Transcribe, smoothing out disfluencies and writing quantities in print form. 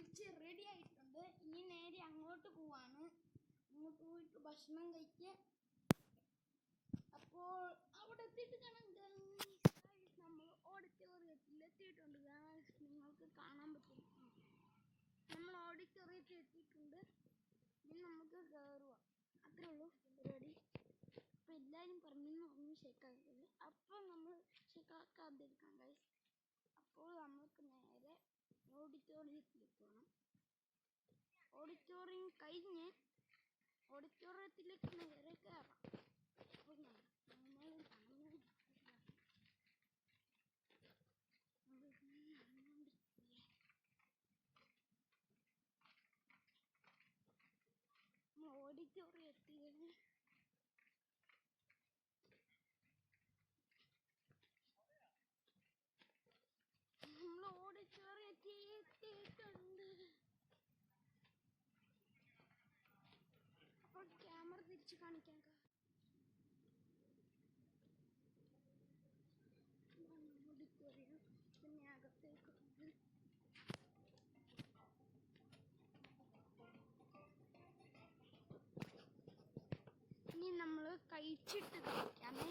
കഴിച്ച് റെഡി ആയിട്ടുണ്ട്. ഇനി നേരെ അങ്ങോട്ട് പോവാണ്. അങ്ങോട്ട് പോയിട്ട് ഭക്ഷണം കഴിക്കുക. അപ്പോൾ അവിടെ എത്തിയിട്ട് കാണാം. നമ്മൾ ഓഡിറ്റോറിയത്തിൽ എത്തിയിട്ടുണ്ട്. നിങ്ങൾക്ക് കാണാൻ പറ്റും. നമ്മൾ ഓഡിറ്റോറിയത്തിൽ എത്തിയിട്ടുണ്ട്. ഇനി നമുക്ക് കയറുക. അത്രേ ഉള്ളൂ പരിപാടി. അപ്പം എല്ലാവരും പറഞ്ഞു ഷെക്കാക്കില്ല. അപ്പം നമ്മൾ ഷെക്കാക്കാതിരിക്കാം ഗൈസ്. അപ്പോൾ നമുക്ക് നേരെ ഓഡിറ്റോറിയത്തിലെത്തണം. ഓഡിറ്റോറിയം കഴിഞ്ഞ് ഓഡിറ്റോറിയത്തിലേക്ക് നേരെ കയറാം. അപ്പോൾ ഓഡിറ്റോറിയത്തിൽ നമ്മൾ ഓഡിറ്റോറിയത്തിൽ എത്തിയിട്ടുണ്ട്. അപ്പോൾ ക്യാമറ തിരിച്ച് കാണിക്കാം. ഓഡിറ്റോറിയം പിന്നെ അകത്തേക്ക് ഇനി നമ്മൾ കഴിച്ചിട്ട് കഴിക്കാമേ.